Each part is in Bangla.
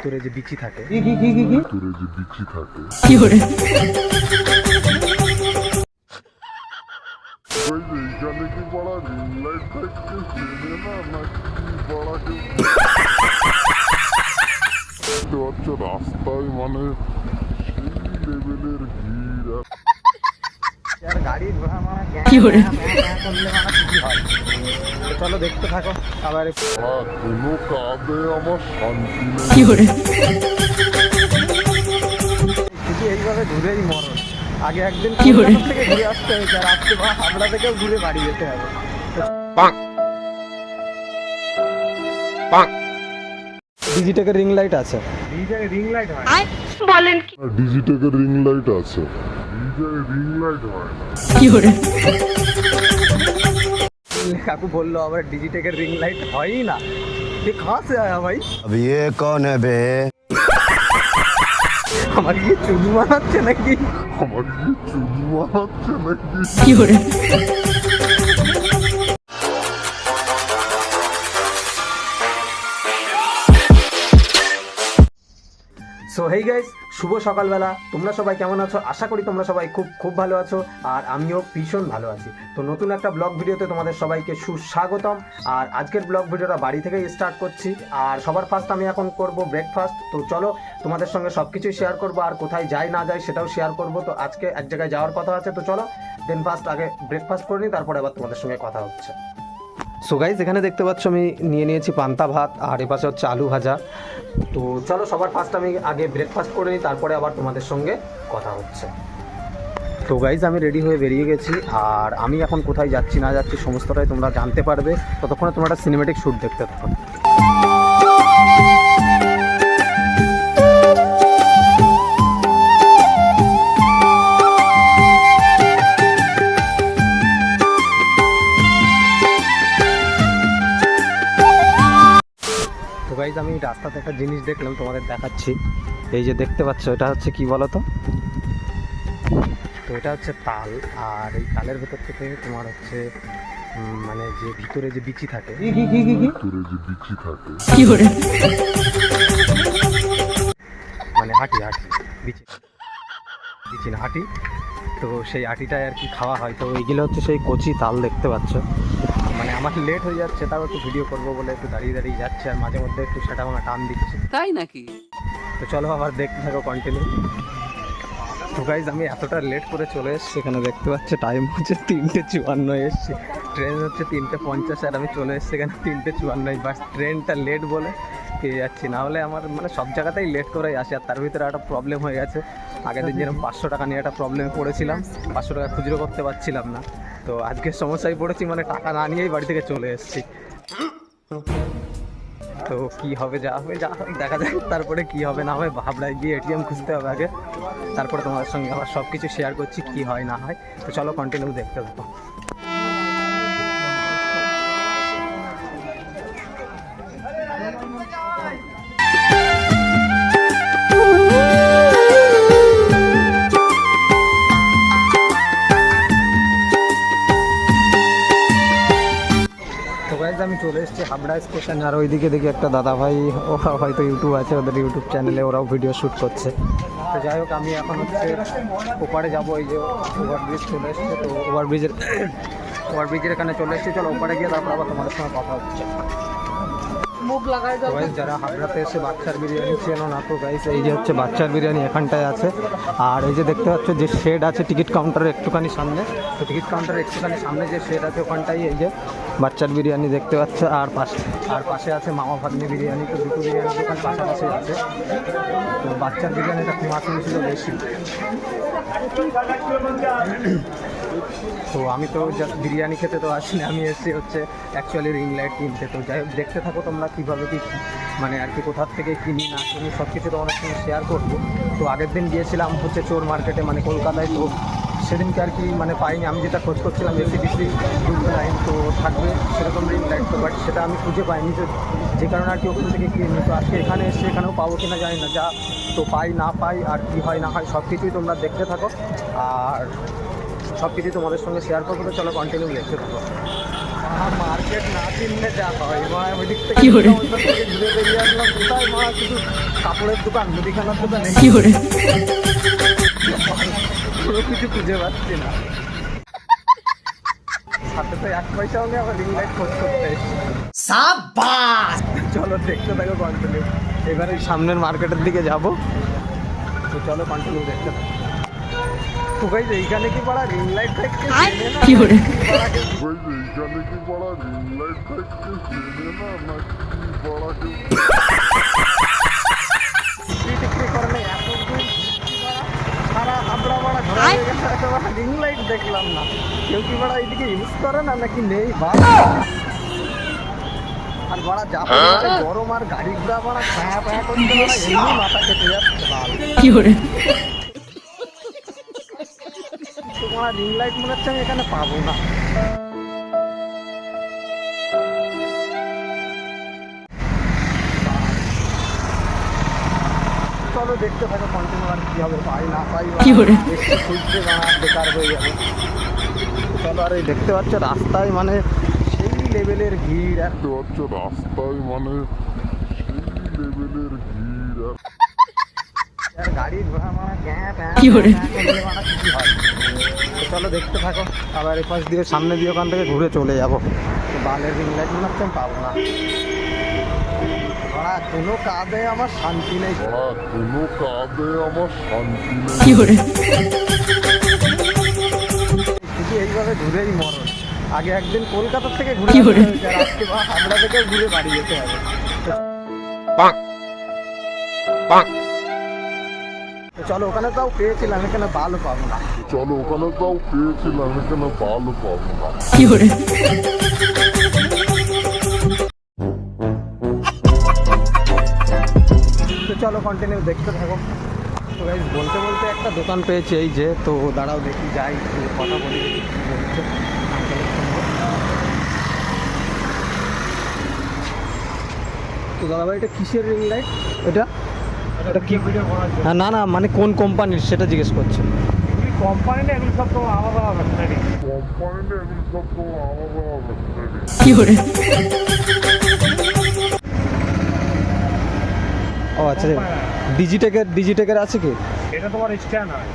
ভিতরে যে বিচি থাকে কি করে এইখানে কি বড় রিং লাইট থাকতে চেনে না নাকি বড় কেউ রাস্তায় মানে সেই লেভেলের ভিড় আর গাড়ি ঘোড়া মারা কি করে করলে মানে কি হয়। তো চলো দেখতে থাকো আবার কোনো কাজে আমার শান্তি নেই। কি করে শুধু এইভাবে ঘুরেই মরণ। আগে একদিন কি করে? কলকাতা থেকে ঘুরে আসতে হয়েছে আর আজকে হাবড়া থেকেও ঘুরে বাড়ি যেতে হবে। ডিজিটেকের রিং লাইট আছে। রিং লাইট হয় বলেন ডিজিটেকের রিং লাইট আছে, রিং লাইট হয় না। কি করে কাকু বললো আবার ডিজিটেকের রিং লাইট হয়ই না। ये कहाँ से आया भाई? अब ये कौन है बे? আমার কি চুল বানাচ্ছে নাকি? আমার কি চুল বানাচ্ছে নাকি? কি করে সো হেই গাইস, শুভ সকালবেলা। তোমরা সবাই কেমন আছো? আশা করি তোমরা সবাই খুব ভালো আছো আর আমিও ভীষণ ভালো আছি। তো নতুন একটা ব্লগ ভিডিওতে তোমাদের সবাইকে সুস্বাগতম। আর আজকের ব্লগ ভিডিওটা বাড়ি থেকেই স্টার্ট করছি। আর সবার ফার্স্ট আমি এখন করব ব্রেকফাস্ট। তো চলো তোমাদের সঙ্গে সব কিছুই শেয়ার করবো, আর কোথায় যাই না যাই সেটাও শেয়ার করব। তো আজকে এক জায়গায় যাওয়ার কথা আছে, তো চলো দেন ফার্স্ট আগে ব্রেকফাস্ট করে নিই, তারপরে আবার তোমাদের সঙ্গে কথা হচ্ছে। সো গাইজ, এখানে দেখতে পাচ্ছ আমি নিয়ে নিয়েছি পান্তা ভাত আর এপাশে হচ্ছে আলু ভাজা। তো চলো সবার ফার্স্ট আমি আগে ব্রেকফাস্ট করে নিই, তারপরে আবার তোমাদের সঙ্গে কথা হচ্ছে। তো গাইজ, আমি রেডি হয়ে বেরিয়ে গেছি আর আমি এখন কোথায় যাচ্ছি না যাচ্ছি সমস্তটাই তোমরা জানতে পারবে। ততক্ষণে তোমরা একটা সিনেমেটিক শ্যুট দেখতে থাকো। তো গাইজ, আমি রাস্তাতে একটা জিনিস দেখলাম, তোমাদের দেখাচ্ছি। এই যে দেখতে পাচ্ছ, এটা হচ্ছে কি বলো তো? তো এটা হচ্ছে তাল। আর এই তালের ভেতর থেকে তোমার হচ্ছে মানে যে ভিতরে যে বিচি থাকে, ভিতরে যে বিচি থাকে, কি করে মানে হাঁটি বিচি বিচি না হাঁটি, তো সেই আটিটাই আর কি খাওয়া হয়। তো এইগুলো হচ্ছে সেই কচি তাল দেখতে পাচ্ছ। মানে আমার লেট হয়ে যাচ্ছে, তাও একটু ভিডিও করবো বলে একটু দাঁড়িয়ে যাচ্ছে, আর মাঝে মধ্যে একটু সেটা আমার টান দিচ্ছে। তাই নাকি? তো চলো আবার দেখতে থাকো কন্টিনিউ। তো গাইজ, আমি এতটা লেট করে চলে এসেছি, এখানে দেখতে পাচ্ছি টাইম হচ্ছে 3:54 এসেছি। ট্রেন হচ্ছে 3:50 আর আমি চলে এসেছি এখানে 3:54। বাস ট্রেনটা লেট বলে পেয়ে যাচ্ছি, না হলে আমার মানে সব জায়গাতেই লেট করেই আসে। আর তার ভিতরে একটা প্রবলেম হয়ে গেছে, আগের দিন যেরকম 500 টাকা নিয়ে একটা প্রবলেমে পড়েছিলাম, 500 টাকা খুচরো করতে পারছিলাম না। তো আজকে সমস্যায় পড়েছি, মানে টাকা না নিয়েই বাড়ি থেকে চলে এসেছি। তো কি হবে যা হবে দেখা যাক, তারপরে কি হবে না হবে। ভাবলায় গিয়ে এটিএম খুঁজতে হবে আগে, তারপরে তোমাদের সঙ্গে আবার সব কিছু শেয়ার করছি কি হয় না হয়। তো চলো কন্টিনিউ দেখতে থাকো। আমি চলে এসেছি হাবড়া স্টেশন। আর ওইদিকে দেখি একটা দাদা ভাই, ওরা হয়তো ইউটিউব আছে, ওদের ইউটিউব চ্যানেলে ওরাও ভিডিও শ্যুট করছে। তো যাই হোক, আমি এখন হচ্ছে ওপারে যাবো। এই যে ওভারব্রিজ চলে এসছে, তো ওভারব্রিজের এখানে চলে এসেছি। চলো ওপারে গিয়ে তারপর আবার তোমাদের সঙ্গে কথা হচ্ছে। যারা হাবড়াতে এসে বাচ্চার বিরিয়ানি চেনো না, তো গাইস এই যে হচ্ছে বাচ্চার বিরিয়ানি এখানটায় আছে। আর এই যে দেখতে পাচ্ছ যে শেড আছে টিকিট কাউন্টারের একটুখানি সামনে, তো টিকিট কাউন্টারের একটুখানি সামনে যে শেড আছে ওখানটাই এই যে বাচ্চার বিরিয়ানি দেখতে পাচ্ছ। আর পাশে আছে মামা ভাগ্নি বিরিয়ানি। তো দুটো বিরিয়ানির দোকান পাশাপাশি আছে। তো বাচ্চার বিরিয়ানিটা মাছ ছিল বেশি। তো আমি তো জাস্ট বিরিয়ানি খেতে তো আসিনি, আমি এসেছি হচ্ছে অ্যাকচুয়ালি রিং লাইট কিনতে। তো যাই হোক, দেখতে থাকো তোমরা কীভাবে কি মানে আর কি কোথার থেকে কিনি না কিনি সব কিছু তোমাদের সঙ্গে শেয়ার করবো। তো আগের দিন গিয়েছিলাম হচ্ছে চোর মার্কেটে, মানে কলকাতায়। তো সেদিনকে আর কি মানে পাইনি, আমি যেটা খোঁজ করছিলাম এসিডিসি লাইন তো থাকবে সেরকম রিং লাইট, তো বাট সেটা আমি খুঁজে পাইনি, যে কারণে আর কি ওখান থেকে কিনি। তো আজকে এখানে এসে এখানেও পাবো কিনা জানি না, যা তো পাই না পাই আর কি হয় না হয় সব কিছুই তোমরা দেখতে থাকো আর সব কিছুই তোমাদের সঙ্গে শেয়ার করবো। তো চলো কন্টিনিউ দেখতে থাকো। মার্কেট না চিনলে যা হয় মারা ওই দিক থেকে ঘুরে বেরিয়ে আসলাম কোথায় মারা কিছু কাপড়ের দোকান মুদিখানার দোকান পুরো কিছু খুঁজে পাচ্ছি না। সাথে তো 1 পয়সাও নেই, আবার রিং লাইট খোঁজ করতে এসেছি। চলো দেখতে থাকো কন্টিনিউ। এবারে সামনের মার্কেটের দিকে যাব, তো চলো কন্টিনিউ দেখতে থাকো। তো গাইস এইখানে কি পড়া রিং লাইট থাকছে কি করে ওই যে এইখানে কি পড়া রিং লাইট থাকছে চেনে না নাকি পড়া কেউ বিক্রি করে না এত দূর সারা আমরা বড়া ঘোরা হয়ে গেছে, এত বড় রিং লাইট দেখলাম না। কেউ কি বড়া এইদিকে ইউজ করে না নাকি নেই বা আর বড়া জাপানে গরম আর গাড়ি ঘোড়া বড়া পায়া পায়া করতে বড়া এমনি মাথা কেটে যাচ্ছে লাল কি করে। তোমার রিং লাইট মনে হচ্ছে আমি এখানে পাবো না। চলো দেখতে থাকো কন্টিনিউ আর কি হবে, পাই না পাই একটু খুঁজতে বেকার হয়ে যাবে। চলো আর এই দেখতে পাচ্ছ রাস্তায় মানে সেই লেভেলের ভিড় আর দেখতে পাচ্ছ রাস্তায় মানে সেই লেভেলের ভিড় আর গাড়ির ঘোড়া মারা কি করে কিছু হয়। তো চলো দেখতে থাকো, আবার এই পাশ দিয়ে সামনে দিয়ে ওখান থেকে ঘুরে চলে যাবো। তো বালের রিং লাইট মনে হচ্ছে আমি পাবো না। কোনো কাজে আমার শান্তি নেই, কোনো কাজে আমার শান্তি নেই। কি করে শুধু এইভাবে ঘুরেই মরণ। আগে একদিন কলকাতা থেকে ঘুরে আসতে হয়েছে, আর আজকে হাবড়া থেকে ঘুরে বাড়ি যেতে হবে। তো চলো ওখানে তাও পেয়েছিলাম, এখানে ভালো পাবো না। চলো ওখানে তাও পেয়েছিলাম, এখানে ভালো পাবো না। কি করে তো চলো কন্টিনিউ দেখতে থাকো। তো গাইস বলতে বলতে একটা দোকান পেয়েছি এই যে, তো দাঁড়াও দেখি যাই একটু কথা বলি দেখি কি বলছে আঙ্কেলের সঙ্গে। তো দাদাভাই এটা কিসের রিং লাইট? এটা কি ভিডিও করার জন্য? হ্যাঁ না না মানে কোন কোম্পানির সেটা জিজ্ঞেস করছে। কোম্পানি না এগুলো সব তো আলাদা আলাদা কোম্পানি না এগুলো সব তো আলাদা আলাদা কি করে। ও আচ্ছা ডিজিটেকের আছে কি? এটা তোমার স্ট্যান্ড হয়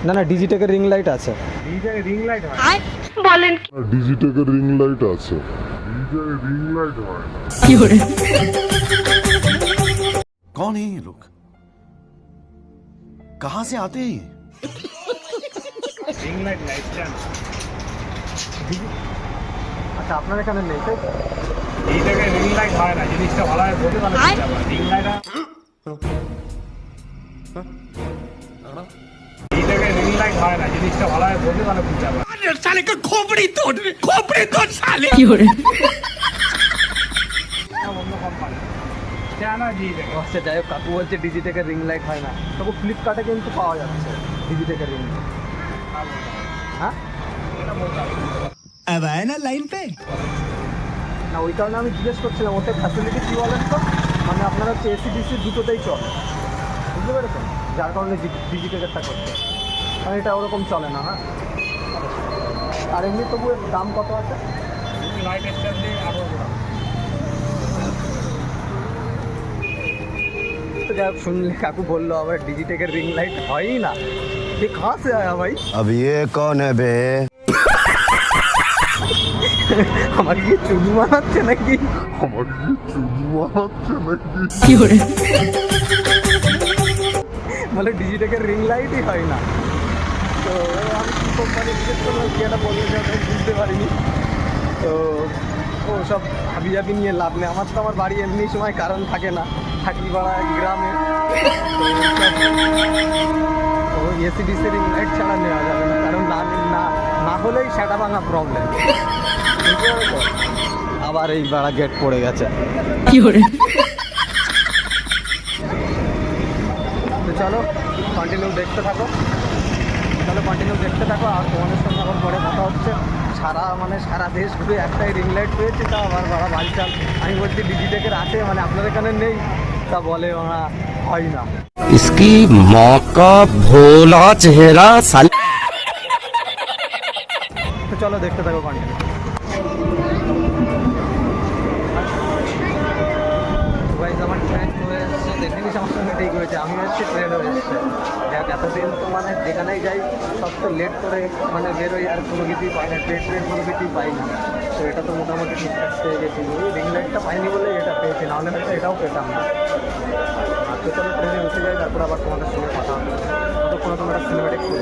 না না ডিজিটেকের রিং লাইট আছে। রিং লাইট হয় বলেন ডিজিটেকের রিং লাইট আছে, রিং লাইট হয় না। কি করে कौन है ये लोग कहां से आते हैं ये রিং লাইট না স্ট্যান্ড। আচ্ছা আপনার এখানে নেই তাই? এইটাকে রিং লাইট হয় না, জিনিসটা ভালো হয় বলতে ভালো রিং লাইট এইটাকে রিং লাইট হয় না, জিনিসটা ভালো হয় বলতে ভালো বুঝতে পারবে। साले का खोपड़ी तोड़ साले কি করে অন্য কোম্পানি স্ট্যান্ড হয় দিয়ে দেখো। আচ্ছা যাই হোক কাকু বলছে ডিজিটেকের রিং লাইট হয় না, তবু ফ্লিপকার্টে কিন্তু পাওয়া যাচ্ছে ডিজিটেকের রিং লাইট। হ্যাঁ अब आए ना लाइन पे না ওই কারণে আমি জিজ্ঞেস করছিলাম ওতে ফ্যাসিলিটি কী বলেন তো, মানে আপনারা হচ্ছে এসিডিসি দুটোতেই চলে, বুঝতে পেরেছেন, যার কারণে ডিজিটেকেরটা করছে, মানে এটা ওরকম চলে না। হ্যাঁ আর এমনি তবু এর দাম কত আছে? লাইট স্ট্যান্ড দিয়ে আরো তো যাই হোক শুনলে কাকু বললো আবার ডিজিটেকের রিং লাইট হয়ই না, ये कहाँ से आया भाई? अब ये कौन है बे? আমার কি চুল মানাচ্ছে নাকি? আমার কি চুল মারাচ্ছে নাকি? কি করে বলে ডিজিটেকের রিং লাইটই হয় না। তো আমি কি কোম্পানি জিজ্ঞেস করলাম কি একটা বলতে যাবে বুঝতে পারিনি। তো ও সব হাবিজাবি নিয়ে লাভ নেই, আমার তো আমার বাড়ি এমনি সময় কারণ থাকে না, থাকি পাড়া গ্রামে, তো এসিডিসি রিং লাইট ছাড়া নেওয়া যাবে না, কারণ না হলেই সেটা ভাঙা প্রবলেম। আবার এই বাড়া গেট পড়ে গেছে কি করে। তো চলো কন্টিনিউ দেখতে থাকো, আর তোমাদের সঙ্গে আবার পরে কথা হচ্ছে। সারা দেশ ঘুরে একটাই রিং লাইট পেয়েছি, তা আবার বাড়া বালচাল। আমি বলছি ডিজিটেকের আছে, মানে আপনাদের এখানে নেই, তা বলে ওরা হয় না। इसकी माँ का भोला चेहरा साले তো চলো দেখতে থাকো কন্টিনিউ। ঠিক হয়েছে, আমি হচ্ছে ট্রেনও এসেছে। যাক, এতদিন তো মানে যেখানেই যাই সব তো লেট করে মানে বেরোই, আর কোনো কিছুই পাই না, ট্রেন কোনো কিছুই পাই না। তো এটা তো মোটামুটি ঠিকঠাক পেয়ে গেছি, ওই রিং লাইটটা পাইনি বলে এটা পেয়েছি, নাহলে হয়তো এটাও পেতাম না। আর তো চলো ট্রেনে উঠে যাই, তারপর আবার তোমাদের সঙ্গে কথা হবে। ততক্ষণ তোমরা সিনেমাটিক করে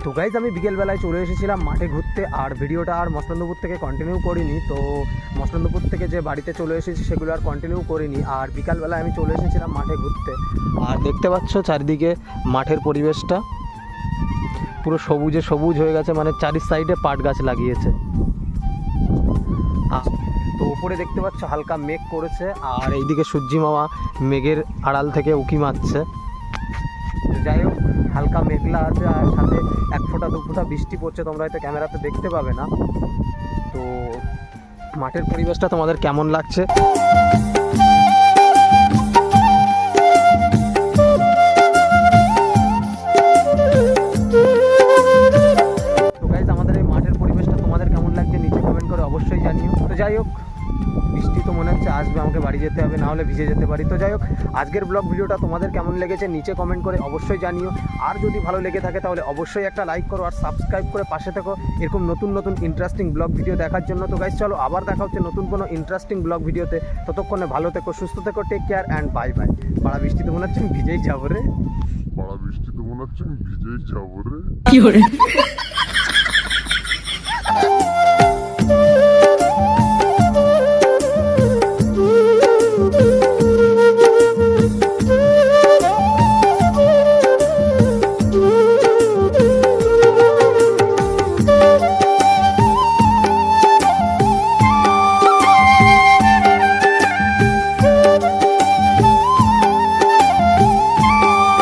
তো গাইজ আমি বিকেলবেলায় চলে এসেছিলাম মাঠে ঘুরতে, আর ভিডিওটা আর মসলন্দপুর থেকে কন্টিনিউ করিনি। তো মসলন্দপুর থেকে যে বাড়িতে চলে এসেছি সেগুলো আর কন্টিনিউ করিনি। আর বিকালবেলায় আমি চলে এসেছিলাম মাঠে ঘুরতে, আর দেখতে পাচ্ছ চারিদিকে মাঠের পরিবেশটা পুরো সবুজে সবুজ হয়ে গেছে, মানে চারি সাইডে পাট গাছ লাগিয়েছে। তো উপরে দেখতে পাচ্ছ হালকা মেঘ করেছে, আর এইদিকে সূর্যি মামা মেঘের আড়াল থেকে উঁকি মারছে। যাই হোক, হালকা মেঘলা আছে, আর সাথে 1 ফোঁটা 2 ফোঁটা বৃষ্টি পড়ছে, তোমরা হয়তো ক্যামেরাতে দেখতে পাবে না। তো মাঠের পরিবেশটা তোমাদের কেমন লাগছে? তো গাইজ, আমাদের এই মাঠের পরিবেশটা তোমাদের কেমন লাগছে নিচে কমেন্ট করে অবশ্যই জানিও। তো যাই হোক, বৃষ্টি তো মনে হচ্ছে আসবে, আমাকে বাড়ি যেতে হবে, না হলে ভিজে যেতে পারি। তো যাই হোক, আজকের ব্লগ ভিডিওটা তোমাদের কেমন লেগেছে নিচে কমেন্ট করে অবশ্যই জানিও। আর যদি ভালো লেগে থাকে তাহলে অবশ্যই একটা লাইক করো, আর সাবস্ক্রাইব করে পাশে থেকো এরকম নতুন নতুন ইন্টারেস্টিং ব্লগ ভিডিও দেখার জন্য। তো গাইস, চলো আবার দেখা হচ্ছে নতুন কোনো ইন্টারেস্টিং ব্লগ ভিডিওতে। ততক্ষণে ভালো থেকো, সুস্থ থেকো, take care and bye bye. পাড়া বৃষ্টি তো মনে হচ্ছে আমি ভিজেই যাবো রে। পাড়া বৃষ্টি তো মনে হচ্ছে আমি ভিজেই যাবো রে। কি